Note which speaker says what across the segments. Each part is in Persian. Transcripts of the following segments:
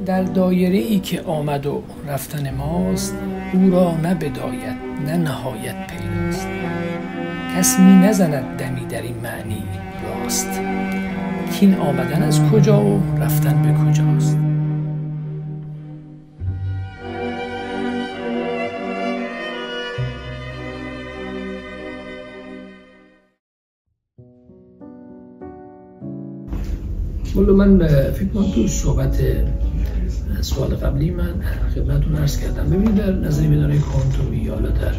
Speaker 1: در دایره ای که آمد و رفتن ماست، او را نه بدایت نه نهایت پیداست. کس می نزند دمی در این معنی راست، کین آمدن از کجا و رفتن به کجاست. ولی من فکر کنم تو صحبت سوال قبلی من خدمتتون عرض کردم. ببینید در نظریه بدانه کوانتومی یا در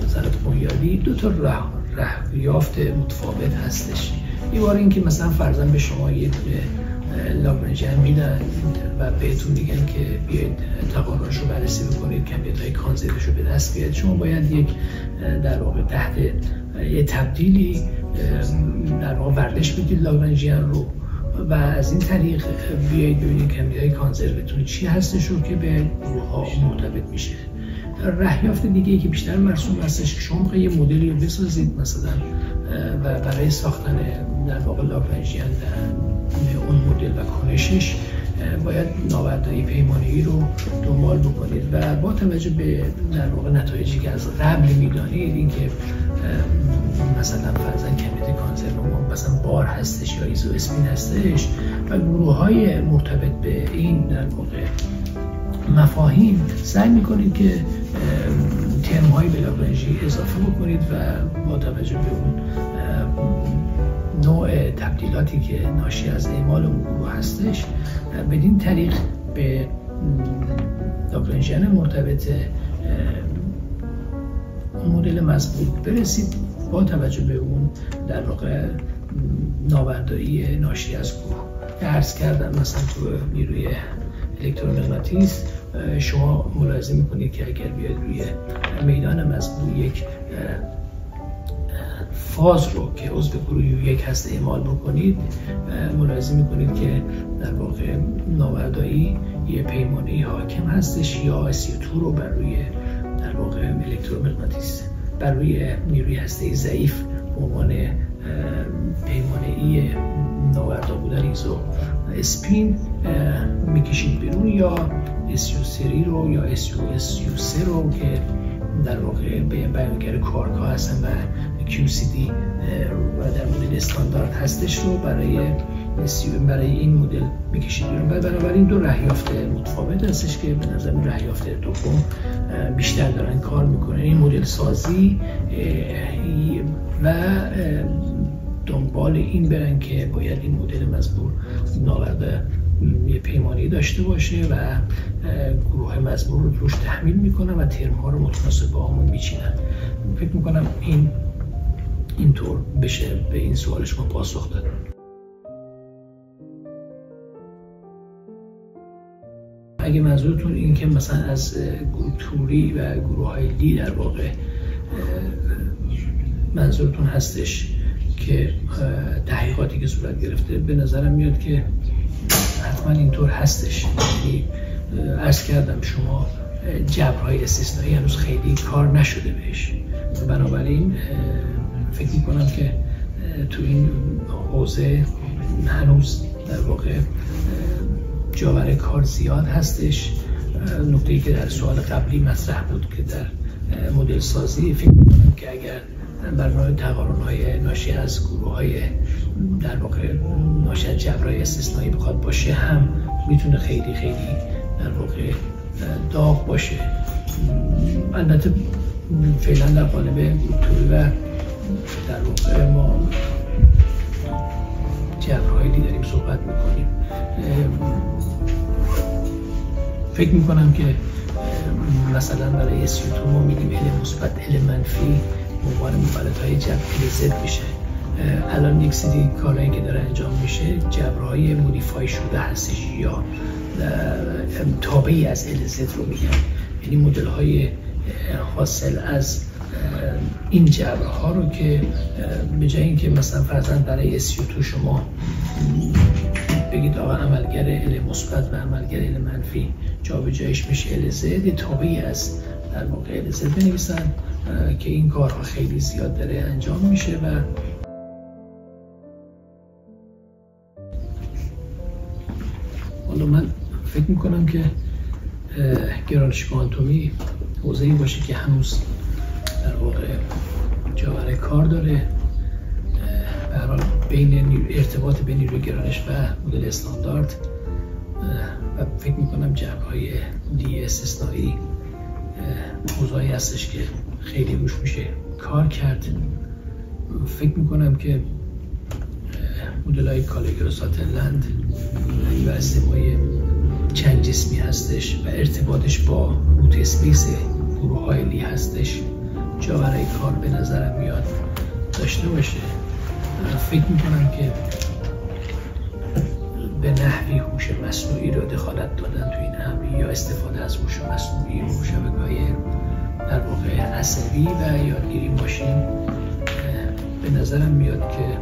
Speaker 1: نظریات بنیادی دو تا رهیافت متفاوت هستش. یه بار این که مثلا فرضاً به شما یه لاگرانژیان میدن و بهتون میگن که بیاید تقارنش رو بررسی بکنید، کمیت‌های کانزروش رو به دست بیارید. شما باید یک در واقع تحت یه تبدیلی در واقع ورزش بدید لاگرانژیان رو و از این طریق بیایید ببینید کمیت‌های کانزروتون چی هستش رو که به گروه‌ها مرتبط میشه. رهیافت دیگه ای که بیشتر مرسوم هستش که شما میخواید یه مدلی رو بسازید مثلا و برای ساختن در واقع لاگرانژیان اون مدل و کنشش باید ناوردهای پیمانه‌ای رو دنبال بکنید و با توجه به در واقع نتایجی که از قبل میدانید اینکه مثلا فرضاً کمیت کانزرو مثلا بار هستش یا ایزو اسپین هستش و گروه‌های مرتبط به این در واقع مفاهیم سعی میکنید که ترم‌های به لاگرانژی اضافه بکنید و با توجه به اون نوع تبدیلاتی که ناشی از اعمال اون گروه هستش بدین طریق به لاگرانژیان مرتبط مدل مضبوط برسید با توجه به اون در واقع ناوردایی ناشی از گروه. عرض کردم مثلا تو نیروی الکترومغناطیس شما ملاحظه میکنید که اگر بیاید روی میدان مضبوط یک فاز رو که عضو گروه یک هست اعمال بکنید ملاحظه میکنید که در واقع ناوردایی یه پیمانه‌ای حاکم هستش یا CO2 رو بر روی در واقع الکترومغناطیس بر روی نیروی هسته‌ای ضعیف به عنوان پیمانه‌ای ناوردا بودن ایزو اسپین میکشید بیرون یا SU3 رو یا SU3 رو که در واقع بیانگر کوارک‌ها هستن و QCD و در مدل استاندارد هستش رو برای این مدل میکشید بیرون. بنابراین دو رهیافت متفاوت هستش که به نظر من رهیافت دوم بیشتر دارن کار میکنن. این مدل سازی و دنبال این برن که باید این مدل مزبور ناورده یه پیمانی داشته باشه و گروه مزبور رو روش تحمیل میکنن و ترم ها رو متناسب با همون میچینن. فکر میکنم اینطور بشه به این سوال شما پاسخ داد. اگه منظورتون این که مثلا از توری و گروه های لی در واقع منظورتون هستش که تحقیقاتی که صورت گرفته، به نظرم میاد که حتما اینطور هستش. یعنی عرض کردم شما جبرهای استثنایی هنوز خیلی کار نشده بهش، بنابراین فکر میکنم که تو این حوزه هنوز در واقع جا برای کار زیاد هستش. نکته‌ای که در سوال قبلی مطرح بود که در مدل سازی فکر میکنم که اگر برنامه تقارن‌های ناشی از گروه‌های در واقع ناشی از جبرهای استثنایی بخواد باشه هم میتونه خیلی خیلی در واقع داغ باشه. البته فعلا در قالب توری و در واقع ما جبرهای لی داریم صحبت میکنیم. فکر میکنم که مثلا برای SU2 ما میگیم ال مثبت ال منفی عنوان مولدهای جبر زد میشه. الان یک سری کارهایی که داره انجام میشه جبرهای مودیفای شده هستش یا تابعی از LZ رو میگن، یعنی مدل های حاصل از این جبرها رو که به جای اینکه مثلا فرضاً برای SU2 شما بگید آقا عملگر ال مثبت و عملگر ال منفی جابجایش میشه LZ، تابعی از در واقع LZ بنویسن که این کارها خیلی زیاد داره انجام میشه. و حالا من فکر میکنم که گرانش کوانتومی حوزه‌ای باشه که هنوز در واقع جا برای کار داره. به هر حال بین ارتباط بین نیروی گرانش و مدل استاندارد و فکر میکنم جبرهای دی استثنایی حوزه‌ای هستش که خیلی روش میشه کار کرد. فکر میکنم که مدل‌های کالگرو ساترلند و استفای چند جسمی هستش و ارتباطش با روت اسپیس گروه‌های لی هستش جا برای کار به نظرم میاد داشته باشه. فکر میکنم که به نحوی هوش مصنوعی رو دخالت دادن تو این امر یا استفاده از هوش مصنوعی و شبکه‌های در واقع عصبی و یادگیری ماشین به نظرم میاد که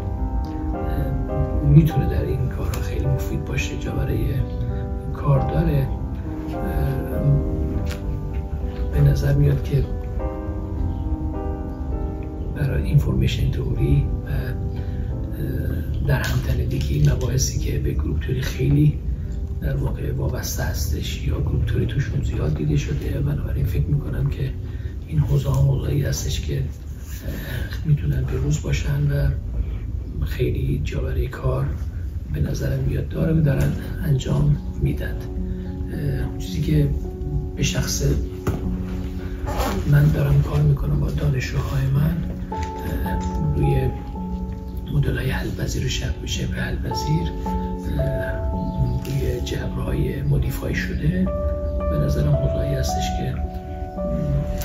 Speaker 1: میتونه در این کارها خیلی مفید باشه، جا برای کار داره. به نظر میاد که برای اینفورمیشن تئوری و در همتنیدگی مباحثی که به گروپ تئوری خیلی در واقع وابسته هستش یا گروپ تئوری توشون زیاد دیده شده، بنابراین فکر میکنم که این حوزه‌ها موضوعی هستش که میتونن به روز باشن و خیلی جا برای کار به نظرم میاد داره و دارن انجام میدن. چیزی که به شخص من دارم کار میکنم با دانشجوهای من روی مدل‌های حل‌پذیر و شبه حل‌پذیر روی جبرهای مودیفای شده به نظرم حوزه‌ای هستش که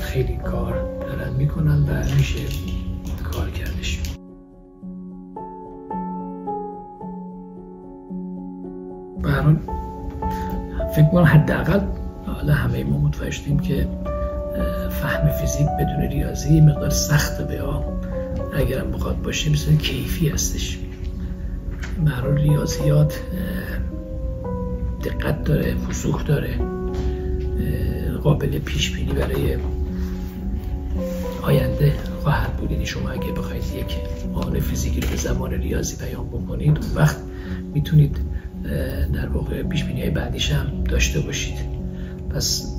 Speaker 1: خیلی کار دارن میکنن و میشه کار کردش. به هر حال فکر کنم حداقل حالا همه ما متوجه شدیم که فهم فیزیک بدون ریاضی مقدار سخته به اگرم بخواد باشه مثل کیفی هستش. به هر حال ریاضیات دقت داره، وضوح داره، قابل پیش بینی برای آینده خواهد بود. یعنی شما اگه بخواید یک قانون فیزیکی رو به زبان ریاضی بیان بکنید اون وقت میتونید در واقع پیش بینی های بعدیش هم داشته باشید. پس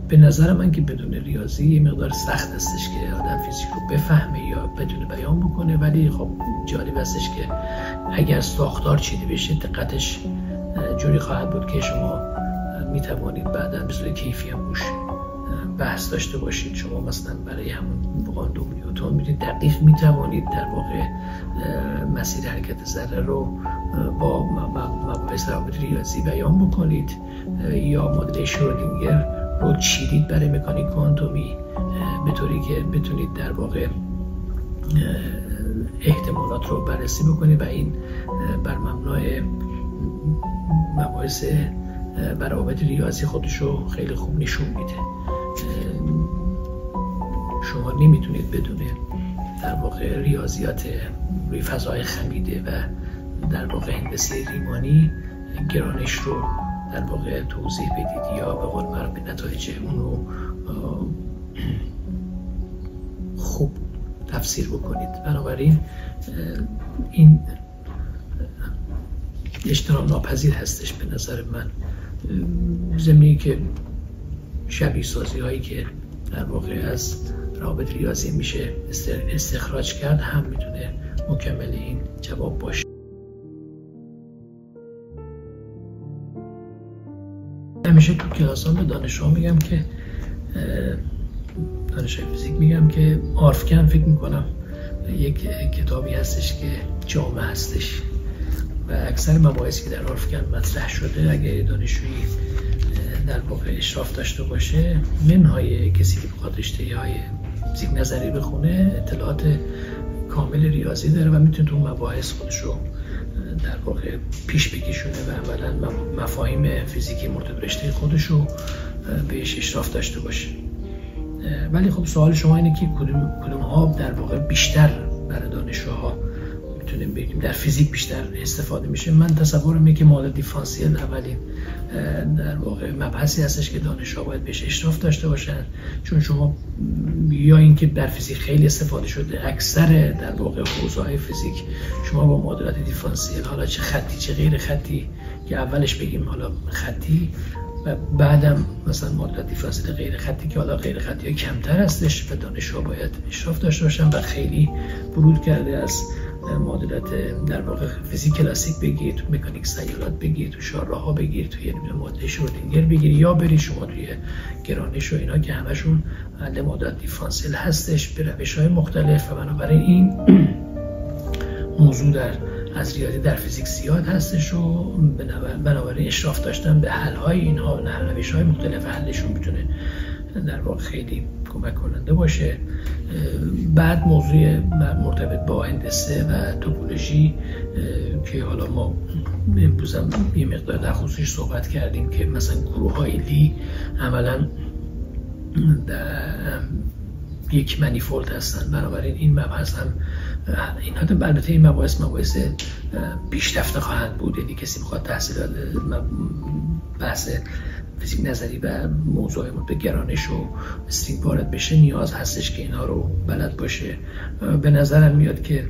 Speaker 1: به نظر من که بدون ریاضی یه مقدار سخت هستش که آدم فیزیک رو بفهمه یا بدون بیان بکنه، ولی خب جالب هستش که اگر ساختار چیده بشه دقتش جوری خواهد بود که شما میتوانید بعدا به صورت کیفی هم روش بحث داشته باشید. شما مثلا برای همون قانون نیوتن میتونید دقیق میتوانید در واقع مسیر حرکت ذره رو با مباحث روابط ریاضی بیان بکنید یا مدل شرودینگر رو چیدید برای مکانیک کوانتومی به طوری که بتونید در واقع احتمالات رو بررسی بکنید و این بر مبنای مباحث روابط ریاضی خودش رو خیلی خوب نشون میده. شما نمیتونید بدون در واقع ریاضیات روی فضای خمیده و در واقع هندسه ریمانی گرانش رو در واقع توضیح بدید یا به قول معروف نتایج اونو خوب تفسیر بکنید. بنابراین این اجتناب ناپذیر هستش به نظر من، ضمنی که شبیه سازی هایی که در واقع از روابط ریاضی میشه استخراج کرد هم میتونه مکمل این جواب باشه. همیشه تو کلاسام به دانشجوها میگم که دانشجوی فیزیک میگم که آرفکن فکر میکنم یک کتابی هستش که جامع هستش و اکثر مباحثی که در آرفکن مطرح شده اگر دانشجویی در واقع اشراف داشته باشه منهای کسی که بخواد رشته‌های فیزیک نظری بخونه اطلاعات کامل ریاضی داره و میتونه تو مباحث خودش رو در واقع پیش بکشونه و اولا مفاهیم فیزیکی مرتبط به رشته خودش رو بهش اشراف داشته باشه. ولی خب سوال شما اینه که کدوم ها در واقع بیشتر برای دانشجوها میتونیم بگیم در فیزیک بیشتر استفاده میشه. من تصورم اینه که معادلات دیفرانسیل اولین در واقع مبحثی هستش که دانشجوها باید بهش اشراف داشته باشن، چون شما یا اینکه در فیزیک خیلی استفاده شده، اکثر در واقع حوزه‌های فیزیک شما با معادلات دیفرانسیل، حالا چه خطی چه غیر خطی، که اولش بگیم حالا خطی و بعدم مثلا معادلات دیفرانسیل غیر خطی که حالا غیر خطی ها کمتر هستش و دانشجوها باید اشراف داشته باشن و خیلی ورود کرده از معادلات در واقع فیزیک کلاسیک بگیر، تو مکانیک سیارات بگیر، تو شاره‌ها بگیر، تو یه معادله شرودینگر بگیر، یا بری شما توی گرانش و اینا که همشون حل معادلات دیفرانسیل هستش به روش‌های مختلف. و بنابراین این موضوع از ریاضی در فیزیک زیاد هستش و بنابراین اشراف داشتن به حل‌های اینها و روش‌های مختلف حلشون میتونه در واقع خیلی کمک کننده باشه. بعد موضوع مرتبط با هندسه و توپولوژی که حالا ما امروز هم یه مقدار در خصوصش صحبت کردیم که مثلا گروه‌های لی عملاً یک منیفولد هستن، بنابراین این مبحث هم البته این مباحث پیشرفته خواهند بود. یعنی کسی بخواد تحصیلات بحث فیزیک نظری و موضوع به گرانش و استرینگ وارد بشه نیاز هستش که اینها رو بلد باشه. به نظرم میاد که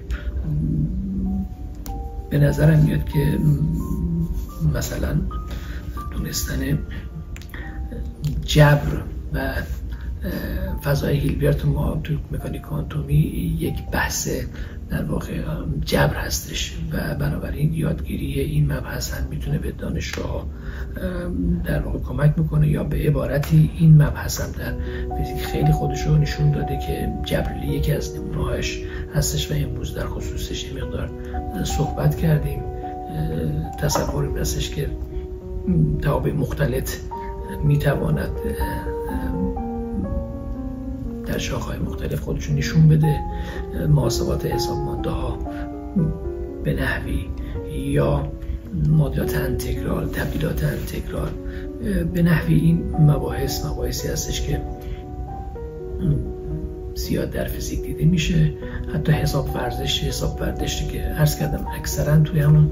Speaker 1: مثلا دونستن جبر و فضای هیلبرت ما تو مکانیک کوانتومی یک بحث در واقع جبر هستش و بنابراین یادگیری این مبحث هم میتونه به دانشجوها در واقع کمک میکنه. یا به عبارتی این مبحث هم در فیزیک خیلی خودشو نشون داده که جبر یکی از نمونه‌هاش هستش و امروز در خصوصش یه مقدار صحبت کردیم. تصور این هستش که توابع مختلط میتواند در شاخه‌های مختلف خودشون نشون بده. محاسبات حسابمانده ها به نحوی یا معادلات انتگرال، تبدیلات انتگرال به نحوی، این مباحثی هستش که زیاد در فیزیک دیده میشه. حتی حساب ورزشی که عرض کردم اکثرا توی همون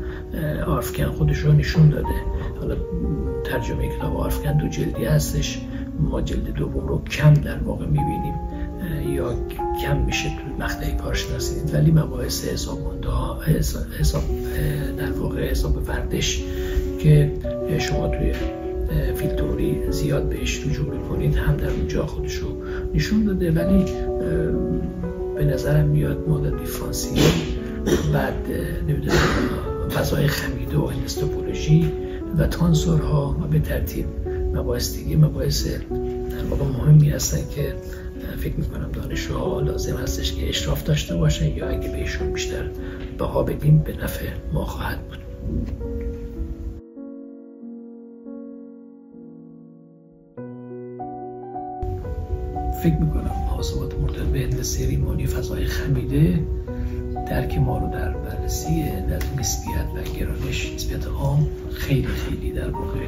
Speaker 1: آرفکن خودش رو نشون داده. حالا ترجمه کتاب آرفکن 2 جلدی هستش، ما جلد دوم رو کم در واقع میبینیم یا کم میشه تو مقطع کارشناسی، ولی مباحث حساب ورزش که شما توی فیلد تئوری زیاد بهش رجوع میکنید هم در اونجا خودش رو نشون داده. ولی به نظرم میاد معادلات دیفرانسیل، بعد نمیدونم فضای خمیده و هندسه توپولوژی و تانسورها و به ترتیب مباحث دیگه مباحث در واقع مهمی هستن که فکر میکنم دانشجوها لازم هستش که اشراف داشته باشن یا اگه بهشون بیشتر بها بدیم به نفع ما خواهد بود. فکر میکنم محاسبات مرتبط به هندسه ریمانی فضای خمیده درک ما رو در بررسی در نسبیت و گرانش، نسبیت عام خیلی خیلی در واقع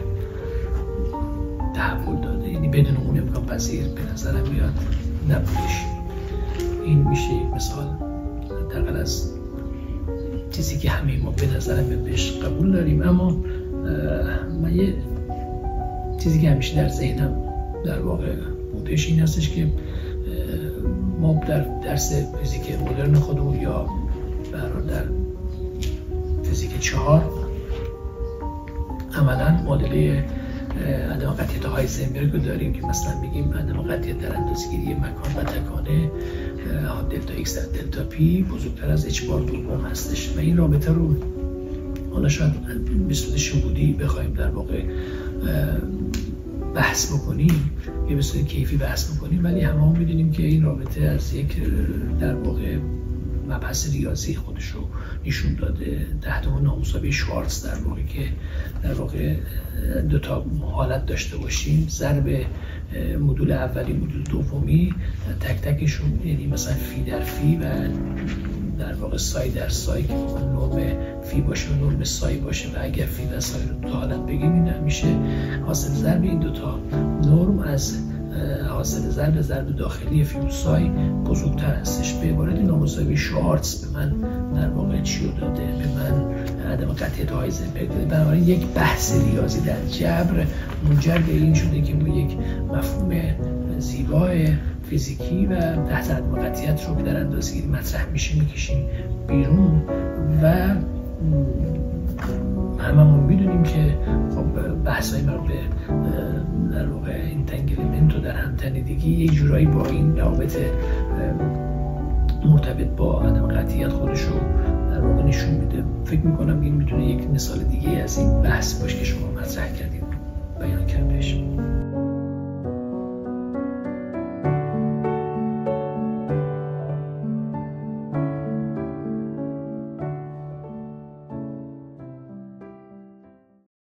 Speaker 1: تحول داده. یعنی بدون اون امکان پذیر به نظرم میاد نبودش. این میشه یک مثال حداقل از چیزی که همه ما به نظرم بهش قبول داریم. اما من یه چیزی که همیشه در ذهنم در واقع بودش این هستش که ما در درس فیزیک مدرن خودمون یا در فیزیک 4 عملا معادله عدم قطعیت هایزنبرگ رو داریم که مثلا میگیم عدم قطعیت در اندازه‌گیری مکان و تکانه دلتا ایکس در دلتا پی بزرگتر از اچ بار دوم هستش و این رابطه رو حالا شاید به صورت شهودی بخوایم در واقع بحث بکنیم یا به صورت کیفی بحث بکنیم، ولی همه هم میدونیم که این رابطه از یک در واقع مبحث ریاضی خودش رو نشون داده تحت عنوان نامساوی شوارتز، در واقع که در واقع 2 تا حالت داشته باشیم، ضرب مدول اولی مدول دومی تک تکشون، یعنی مثلا فی در فی و در واقع سای در سای که نرم فی باشه و نرم سای باشه و اگر فی و سای رو 2 حالت بگیم این میشه حاصل ضرب این 2 تا نرم از حاصل ضرب داخلی فی و سای بزرگتر هستش. به عبارت مساوی شوارتز به من در واقع چی رو داده، به من عدم قطعیت هایزنبرگ داده. بنابراین یک بحث ریاضی در جبر منجر به این شده که ما یک مفهوم زیبای فیزیکی و تحت عدم قطعیت رو که در اندازه‌گیری مطرح میشه میکشیم بیرون و هممون میدونیم که خب بحث‌های مربوط به در واقع انتنگلمنت و در همتنیدگی یک جورایی با این روابط مرتبط با عدم قطعیت خودش رو در واقع نشون میده. فکر میکنم این میتونه یک مثال دیگه از این بحث باشه که شما مطرح کردید بیان کردش.